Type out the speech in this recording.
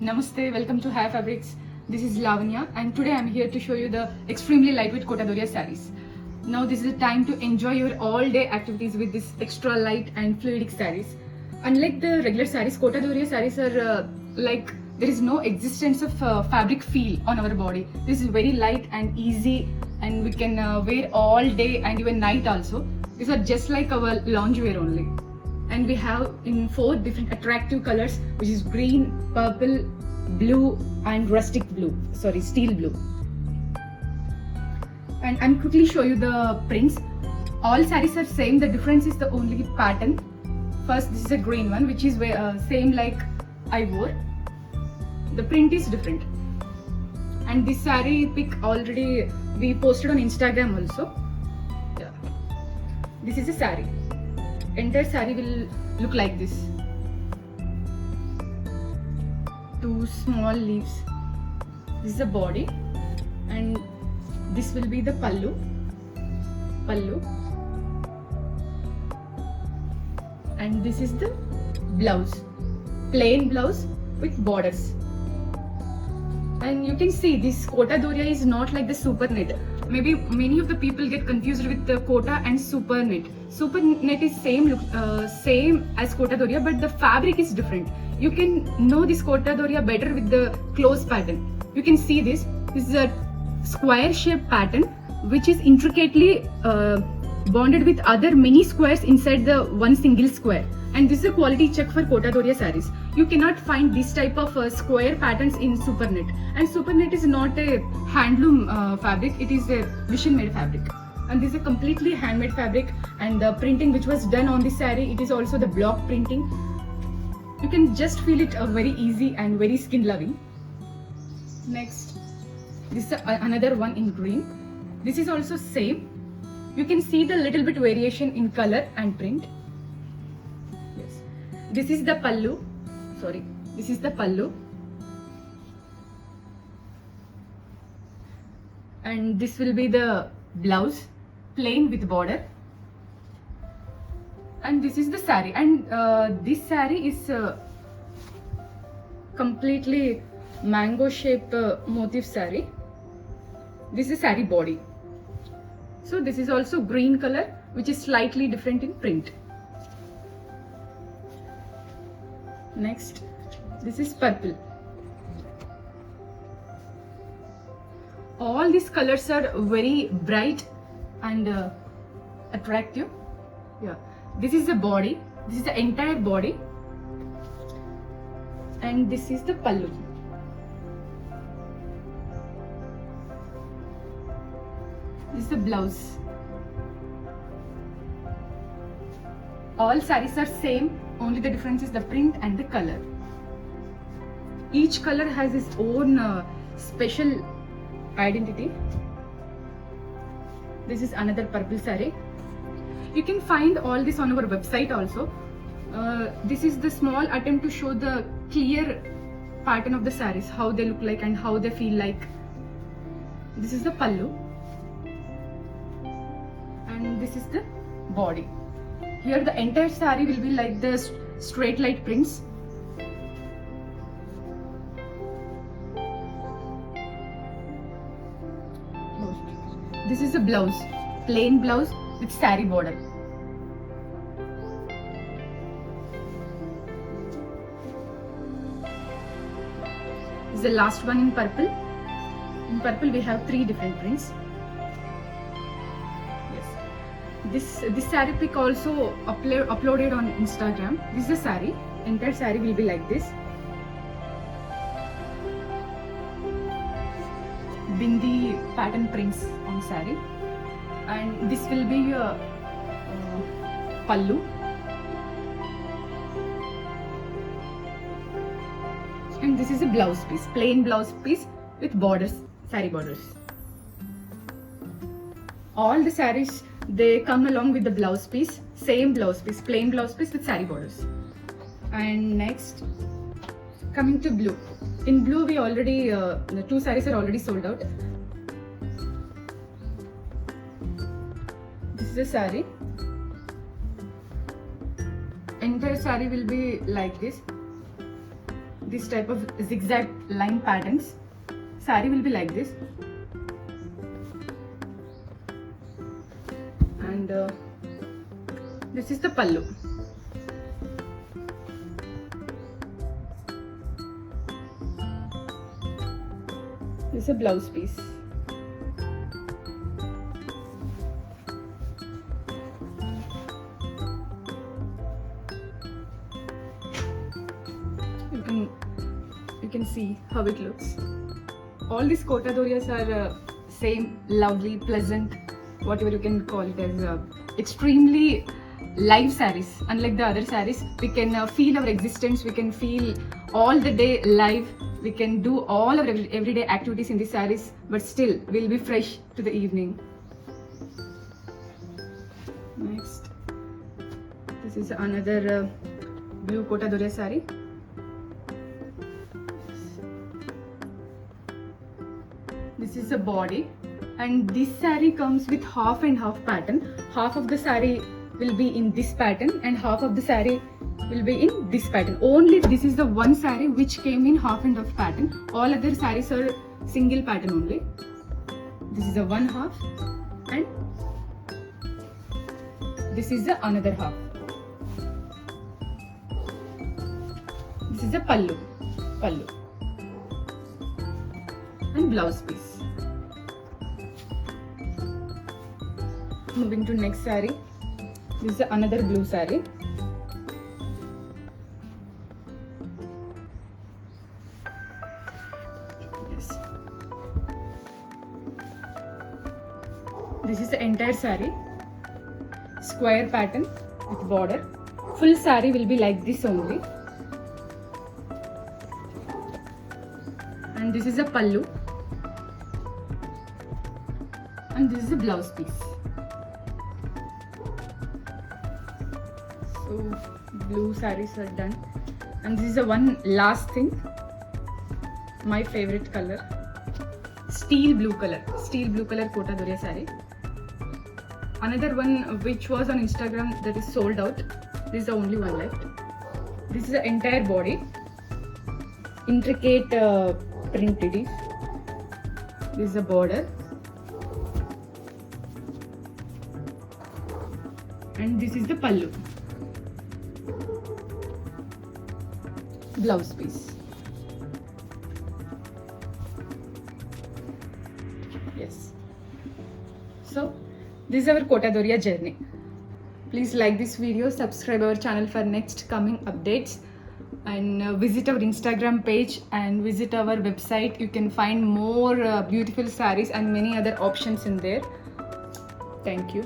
Namaste, welcome to Hair Fabrics. This is Lavanya and today I'm here to show you the extremely lightweight Kota Doria sarees. Now this is the time to enjoy your all day activities with this extra light and fluidic sarees. Unlike the regular sarees, Kota Doria sarees are like there is no existence of fabric feel on our body. This is very light and easy and we can wear all day and even night also. These are just like our loungewear only. And we have in 4 different attractive colors, which is green, purple, blue and steel blue. And I'm quickly show you the prints. All sarees are same, the difference is the only pattern. First, this is a green one, which is same like I wore. The print is different. And this saree pic already we posted on Instagram also. Yeah. This is a saree. Entire saree will look like this. 2 small leaves. This is the body and this will be the pallu. And this is the blouse. Plain blouse with borders. And you can see this Kota Doria is not like the super net. Maybe many of the people get confused with the Kota and super net. Super net is same as Kota Doria, but the fabric is different. You can know this Kota Doria better with the close pattern. You can see this. This is a square shape pattern which is intricately bonded with other mini squares inside the one single square. And this is a quality check for Kota Doria sarees. You cannot find this type of square patterns in super net. And super net is not a handloom fabric, it is a machine made fabric. And this is a completely handmade fabric, and the printing which was done on this saree, it is also the block printing. You can just feel it very easy and very skin loving. Next, this is another one in green. This is also same. You can see the little bit variation in color and print. Yes, this is the pallu. This is the pallu. And this will be the blouse, plain with border. And this is the saree. And this saree is completely mango shape motif saree. This is saree body. So this is also green color, which is slightly different in print. Next, this is purple. All these colors are very bright and attractive. Yeah, this is the body. This is the entire body, and this is the pallu. This is the blouse. All sarees are same, only the difference is the print and the color. Each color has its own special identity. This is another purple saree. You can find all this on our website also. This is the small attempt to show the clear pattern of the sarees, how they look like and how they feel like. This is the pallu. And this is the body. Here the entire saree will be like the straight light prints. This is a blouse, plain blouse with saree border. This is the last one in purple. In purple we have 3 different prints. This saree pic also uploaded on Instagram. This is the saree. Entire saree will be like this. Bindi pattern prints on saree, and this will be pallu. And this is a blouse piece, plain blouse piece with borders, saree borders. All the sarees, they come along with the blouse piece, same blouse piece, plain blouse piece with saree borders. And next, coming to blue. In blue, we already the 2 sarees are already sold out. This is a saree. Entire saree will be like this. this type of zigzag line patterns. Saree will be like this, and this is the pallu. This is a blouse piece. You can see how it looks. All these Kota Dorias are same, lovely, pleasant, whatever you can call it as, extremely live sarees. Unlike the other sarees, we can feel our existence, we can feel all the day live, we can do all our everyday activities in these sarees, but still we'll be fresh to the evening. Next, this is another blue Kota Doria saree. This is the body, and this saree comes with half and half pattern. Half of the saree will be in this pattern and half of the saree will be in this pattern. Only this is the one saree which came in half and half pattern. All other sarees are single pattern only. This is the one half and this is the another half. This is the pallu and blouse piece. Moving to next saree. This is another blue saree. Yes. This is the entire saree. Square pattern with border. Full saree will be like this only. And this is a pallu. And this is a blouse piece. So blue sarees are done, and this is the one last thing, my favorite color, steel blue color Kota Doria saree. Another one which was on Instagram that is sold out. This is the only one left. This is the entire body, intricate print it is. This is the border, and this is the pallu. Blouse piece. Yes. So this is our Kota Doria journey. Please like this video, subscribe our channel for next coming updates, and visit our Instagram page and visit our website. You can find more beautiful sarees and many other options in there. Thank you.